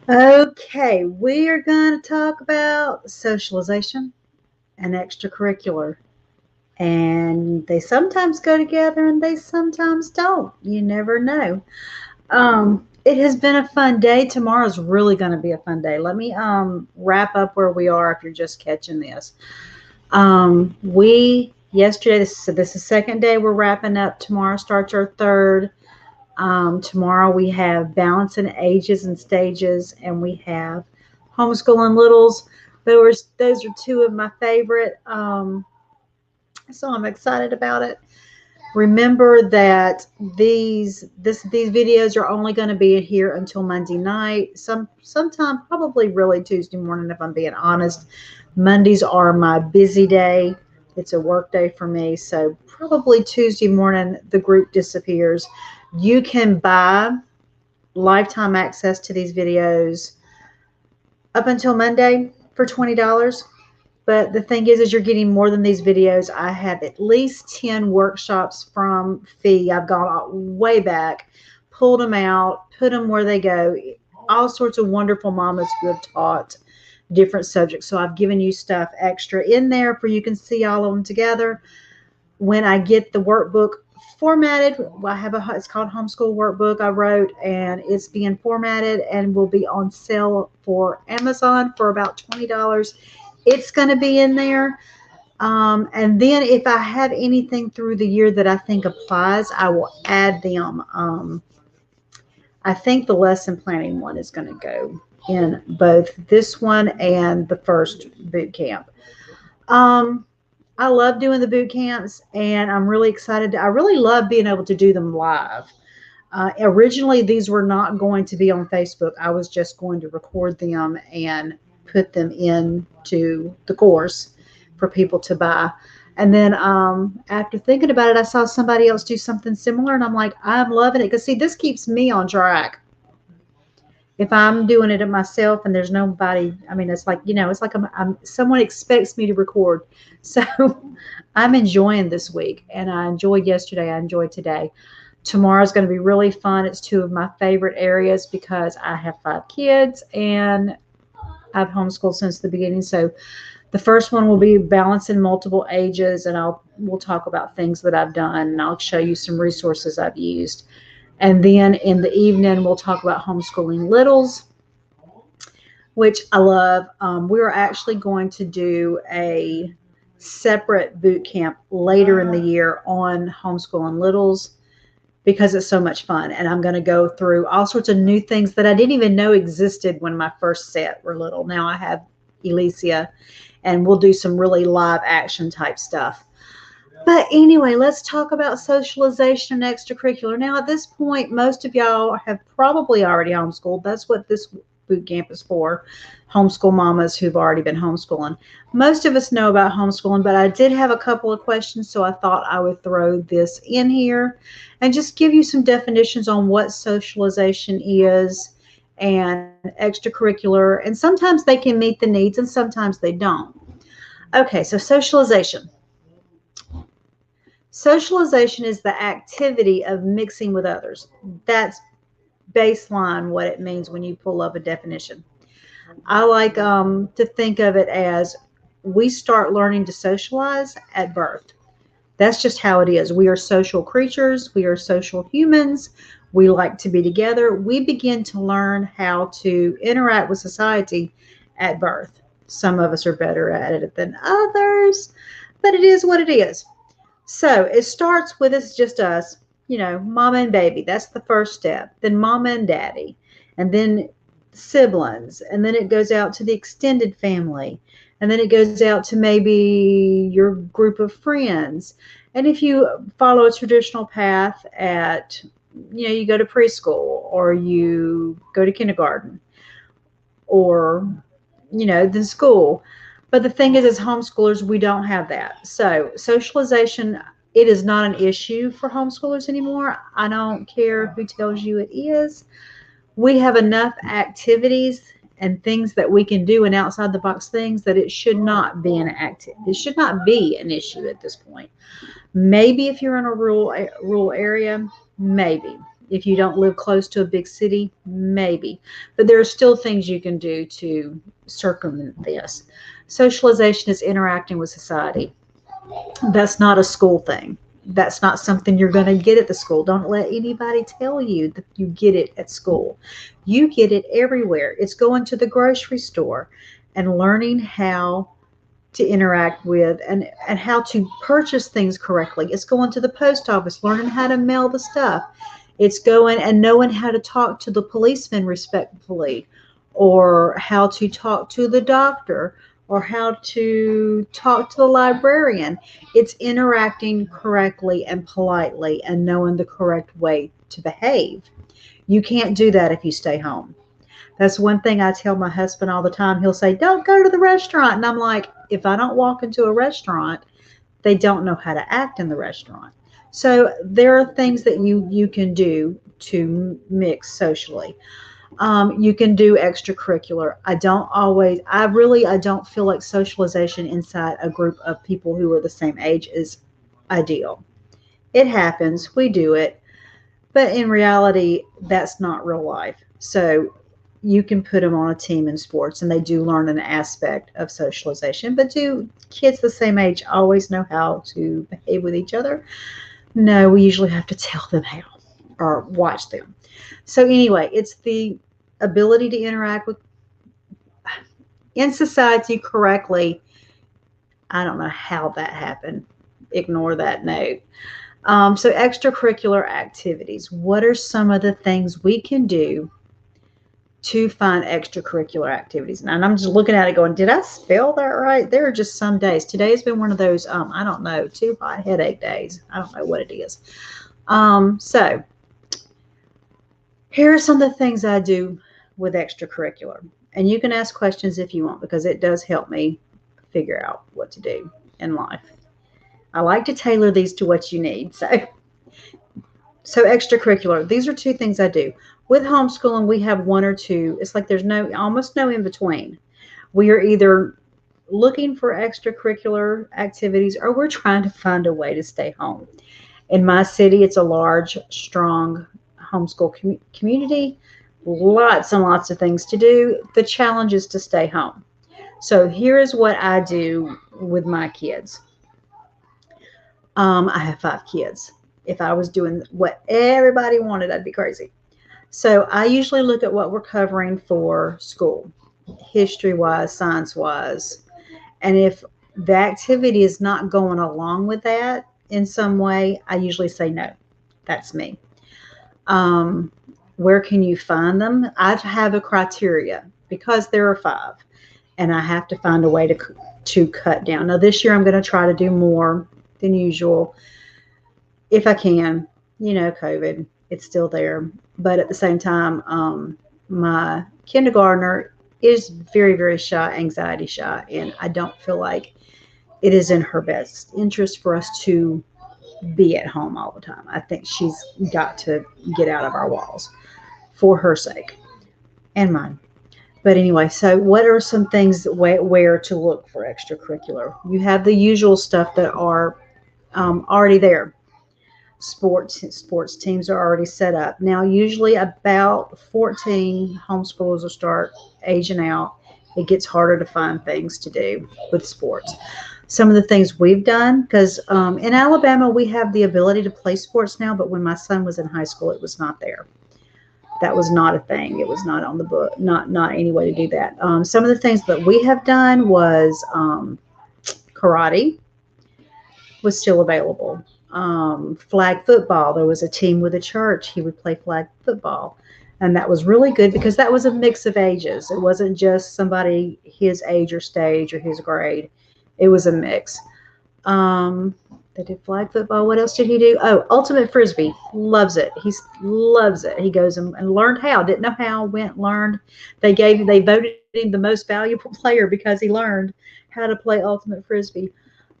Okay, we are going to talk about socialization and extracurricular. And they sometimes go together and they sometimes don't. You never know. It has been a fun day. Tomorrow's really going to be a fun day. Let me wrap up where we are if you're just catching this. We yesterday, this is the second day we're wrapping up. Tomorrow starts our third. Tomorrow we have balancing ages and stages, and we have homeschooling littles. Those are two of my favorite. So I'm excited about it. Remember that these videos are only going to be here until Monday night. Sometime probably really Tuesday morning, if I'm being honest. Mondays are my busy day. It's a work day for me, so probably Tuesday morning the group disappears. You can buy lifetime access to these videos up until Monday for $20. But the thing is you're getting more than these videos. I have at least 10 workshops from Fee. I've gone way back, pulled them out, put them where they go. All sorts of wonderful mamas who have taught different subjects. So I've given you stuff extra in there for you can see all of them together. When I get the workbook formatted, I have it's called Homeschool Workbook I wrote, and it's being formatted and will be on sale for Amazon for about $20. It's going to be in there. And then if I have anything through the year that I think applies, I will add them. I think the lesson planning one is going to go in both this one and the first boot camp. I love doing the boot camps, and I'm really excited. I really love being able to do them live. Originally, these were not going to be on Facebook. I was just going to record them and put them into the course for people to buy. And then after thinking about it, I saw somebody else do something similar, and I'm like, I'm loving it. Because, see, this keeps me on track. If I'm doing it myself and there's nobody, I mean, it's like, it's like someone expects me to record. So I'm enjoying this week, and I enjoyed yesterday. I enjoyed today. Tomorrow's going to be really fun. It's two of my favorite areas because I have 5 kids and I've homeschooled since the beginning. So the first one will be balancing multiple ages, and we'll talk about things that I've done, and I'll show you some resources I've used. And then in the evening, we'll talk about homeschooling littles, which I love. We're actually going to do a separate boot camp later in the year on homeschooling littles because it's so much fun. And I'm going to go through all sorts of new things that I didn't even know existed when my first set were little. Now I have Elysia, and we'll do some really live action type stuff. But anyway, let's talk about socialization and extracurricular. Now, at this point, most of y'all have probably already homeschooled. That's what this boot camp is for, homeschool mamas who've already been homeschooling. Most of us know about homeschooling, but I did have a couple of questions, so I thought I would throw this in here and just give you some definitions on what socialization is and extracurricular. And sometimes they can meet the needs and sometimes they don't. Okay, so socialization. Socialization is the activity of mixing with others. That's baseline what it means when you pull up a definition. I like to think of it as we start learning to socialize at birth. That's just how it is. We are social creatures. We are social humans. We like to be together. We begin to learn how to interact with society at birth. Some of us are better at it than others, but it is what it is. So it starts with it's just us, mama and baby. That's the first step. Then mama and daddy, and then siblings, and then it goes out to the extended family, and then it goes out to maybe your group of friends. And if you follow a traditional path you go to preschool or you go to kindergarten or, then school. But the thing is, as homeschoolers, we don't have that. So socialization, it is not an issue for homeschoolers anymore. I don't care who tells you it is. We have enough activities and things that we can do and outside the box things that it should not be it should not be an issue at this point. Maybe if you're in a rural area, maybe. If you don't live close to a big city, maybe. But there are still things you can do to circumvent this. Socialization is interacting with society. That's not a school thing. That's not something you're going to get at the school. Don't let anybody tell you that you get it at school. You get it everywhere. It's going to the grocery store and learning how to interact with and how to purchase things correctly. It's going to the post office, learning how to mail the stuff. It's going and knowing how to talk to the policeman respectfully, or how to talk to the doctor, or how to talk to the librarian. It's interacting correctly and politely and knowing the correct way to behave. You can't do that if you stay home. That's one thing I tell my husband all the time. He'll say, don't go to the restaurant. And I'm like, if I don't walk into a restaurant, they don't know how to act in the restaurant. So there are things that you can do to mix socially. You can do extracurricular. I don't feel like socialization inside a group of people who are the same age is ideal. It happens. We do it. But in reality, that's not real life. So you can put them on a team in sports, and they do learn an aspect of socialization. But do kids the same age always know how to behave with each other? No, we usually have to tell them how or watch them. So anyway, it's the ability to interact with in society correctly. I don't know how that happened. Ignore that note. So extracurricular activities. What are some of the things we can do to find extracurricular activities? And I'm just looking at it going, did I spell that right? There are just some days. Today's been one of those, I don't know, too hot headache days. I don't know what it is. So here are some of the things I do with extracurricular. And you can ask questions if you want, because it does help me figure out what to do in life. I like to tailor these to what you need. So extracurricular, these are two things I do. With homeschooling, we have one or two. It's like there's almost no in between. We are either looking for extracurricular activities, or we're trying to find a way to stay home. In my city, it's a large, strong homeschool community. Lots and lots of things to do. The challenge is to stay home. So here is what I do with my kids. I have 5 kids. If I was doing what everybody wanted, I'd be crazy. So I usually look at what we're covering for school, history-wise, science-wise. And if the activity is not going along with that in some way, I usually say no. That's me. Where can you find them? I have a criteria because there are 5, and I have to find a way to cut down. Now this year I'm going to try to do more than usual if I can. You know, COVID, it's still there. But at the same time, my kindergartner is very, very shy, anxiety shy, and I don't feel like it is in her best interest for us to be at home all the time. I think she's got to get out of our walls for her sake and mine. But anyway, so what are some things where to look for extracurricular? You have the usual stuff that are already there. Sports teams are already set up. Now, usually about 14 homeschoolers will start aging out. It gets harder to find things to do with sports. Some of the things we've done, because in Alabama, we have the ability to play sports now, but when my son was in high school, it was not there. That was not a thing. It was not on the book, not any way to do that. Some of the things that we have done was karate was still available. Flag football. There was a team with a church. He would play flag football. And that was really good because that was a mix of ages. It wasn't just somebody his age or stage or his grade. It was a mix. They did flag football. What else did he do? Oh, ultimate frisbee. Loves it. He loves it. He goes and learned how. Didn't know how. Went, learned. They voted him the most valuable player because he learned how to play ultimate frisbee.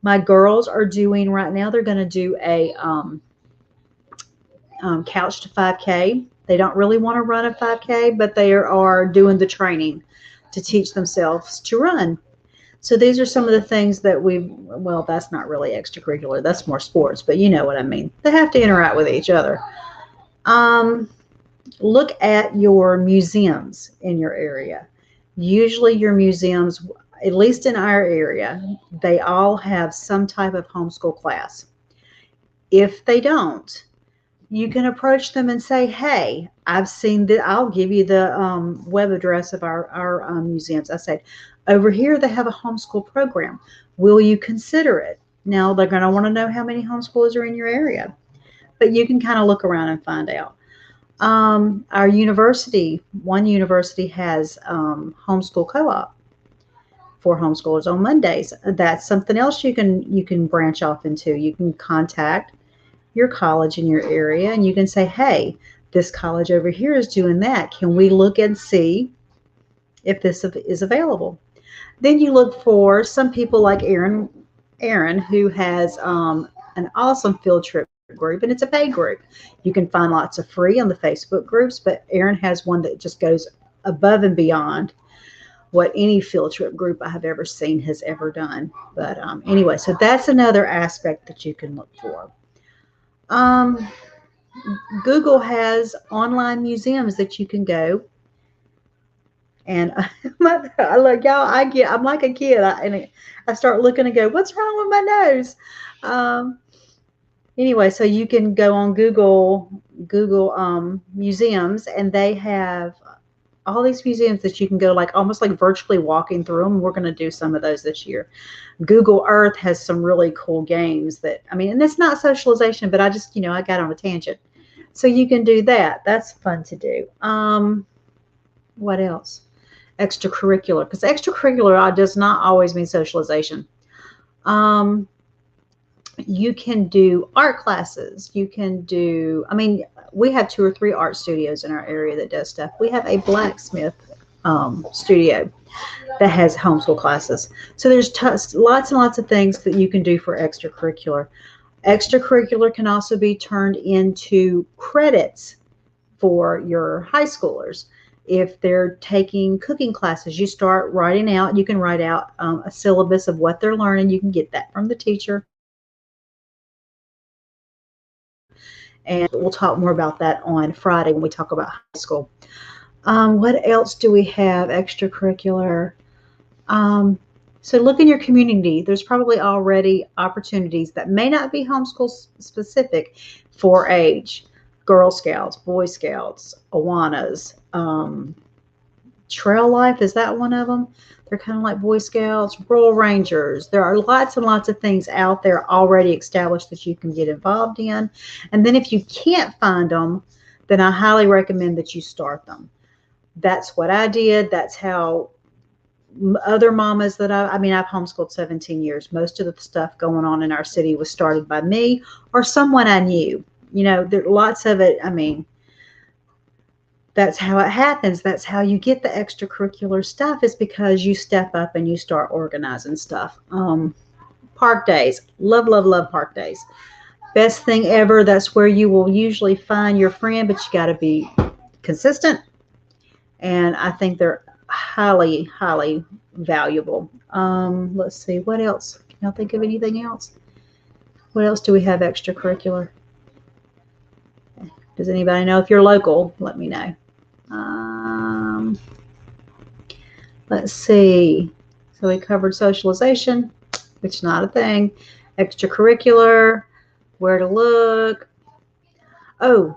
My girls are doing right now. They're going to do a couch to 5K. They don't really want to run a 5K, but they are doing the training to teach themselves to run. So these are some of the things that well, that's not really extracurricular. That's more sports, but you know what I mean. They have to interact with each other. Um, Look at your museums in your area. Usually your museums, at least in our area, they all have some type of homeschool class. If they don't, you can approach them and say, hey, I've seen that. I'll give you the web address of our museums. I said, over here they have a homeschool program. Will you consider it? Now they're going to want to know how many homeschoolers are in your area, but you can kind of look around and find out. Our university, one university has homeschool co-op for homeschoolers on Mondays. That's something else you can branch off into. You can contact your college in your area and you can say, hey, this college over here is doing that. Can we look and see if this is available? Then you look for some people like Aaron, who has an awesome field trip group, and it's a paid group. You can find lots of free on the Facebook groups, but Aaron has one that just goes above and beyond what any field trip group I have ever seen has ever done. But anyway, so that's another aspect that you can look for. Um, Google has online museums that you can go. And I look, y'all, I'm like a kid. I start looking and go, what's wrong with my nose? Anyway, so you can go on Google museums, and they have all these museums that you can go, like almost like virtually walking through them. We're going to do some of those this year. Google Earth has some really cool games that, I mean, and it's not socialization, but I just, I got on a tangent. So you can do that. That's fun to do. What else? Extracurricular, because extracurricular does not always mean socialization. You can do art classes. You can do, I mean, we have 2 or 3 art studios in our area that does stuff. We have a blacksmith studio that has homeschool classes. So there's lots and lots of things that you can do for extracurricular. Extracurricular can also be turned into credits for your high schoolers. If they're taking cooking classes, you start writing out, you can write out a syllabus of what they're learning. You can get that from the teacher. And we'll talk more about that on Friday when we talk about high school. What else do we have extracurricular? So look in your community. There's probably already opportunities that may not be homeschool specific for age. Girl Scouts, Boy Scouts, Awanas, Trail Life, is that one of them? They're kind of like Boy Scouts, Rural Rangers. There are lots and lots of things out there already established that you can get involved in. And then if you can't find them, then I highly recommend that you start them. That's what I did. That's how other mamas that I've homeschooled 17 years. Most of the stuff going on in our city was started by me or someone I knew. There lots of it. I mean, that's how it happens. That's how you get the extracurricular stuff, is because you step up and you start organizing stuff. Park days. Love, love, love park days. Best thing ever. That's where you will usually find your friend, but you got to be consistent. And I think they're highly, highly valuable. Let's see. What else? Can y'all think of anything else? What else do we have extracurricular? Does anybody know? If you're local, let me know. Let's see. So we covered socialization, which is not a thing. Extracurricular, where to look. Oh,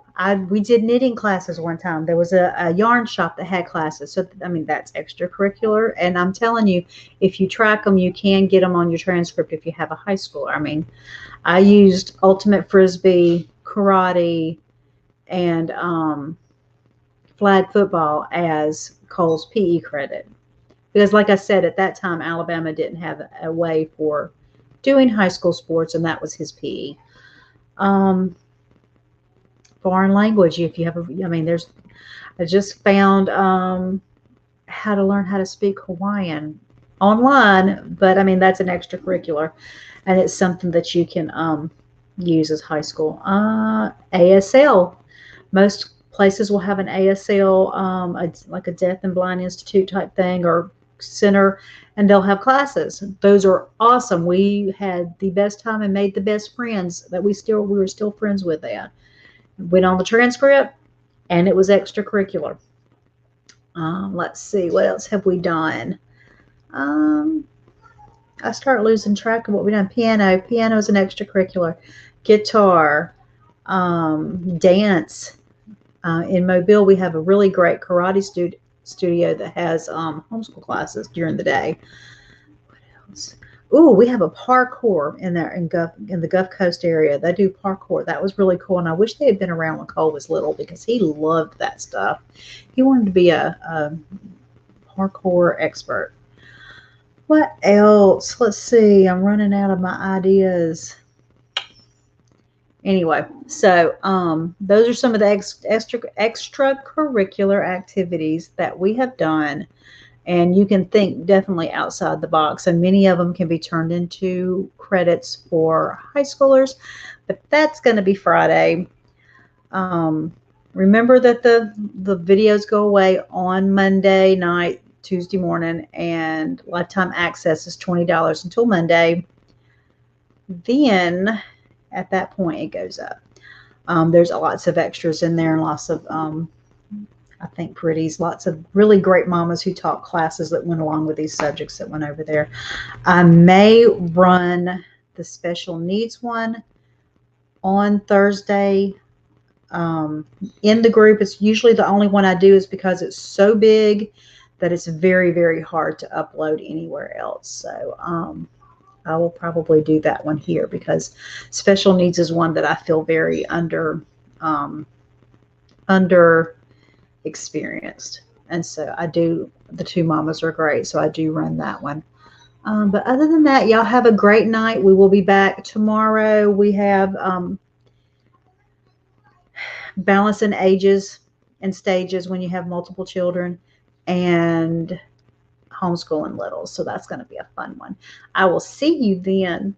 we did knitting classes one time. There was a yarn shop that had classes. So, I mean, that's extracurricular. And I'm telling you, if you track them, you can get them on your transcript if you have a high schooler. I mean, I used ultimate frisbee, karate, and flag football as Cole's PE credit. Because like I said, at that time, Alabama didn't have a way for doing high school sports, and that was his PE. Foreign language, if you have I just found how to learn how to speak Hawaiian online, but I mean, that's an extracurricular, and it's something that you can use as high school. ASL. Most places will have an ASL, like a Deaf and Blind Institute type thing or center, and they'll have classes. Those are awesome. We had the best time and made the best friends that we were still friends with that. went on the transcript, and it was extracurricular. Let's see, what else have we done? I start losing track of what we've done. Piano is an extracurricular. Guitar, dance. In Mobile, we have a really great karate studio that has homeschool classes during the day. What else? Ooh, we have a parkour in there in the Gulf Coast area. They do parkour. That was really cool, and I wish they had been around when Cole was little because he loved that stuff. He wanted to be a parkour expert. What else? Let's see. I'm running out of my ideas. Anyway, so those are some of the extracurricular activities that we have done, and you can think definitely outside the box, and many of them can be turned into credits for high schoolers, but that's going to be Friday. Remember that the videos go away on Monday night, Tuesday morning, and lifetime access is $20 until Monday. Then at that point it goes up. There's lots of extras in there and lots of I think pretties, lots of really great mamas who taught classes that went along with these subjects that went over there. I may run the special needs one on Thursday in the group. It's usually the only one I do is because it's so big that it's very, very hard to upload anywhere else. So I will probably do that one here because special needs is one that I feel very under experienced. And so I do, the two mamas are great. So I do run that one. But other than that, y'all have a great night. We will be back tomorrow. We have balancing ages and stages when you have multiple children, and homeschooling littles. So that's going to be a fun one. I will see you then.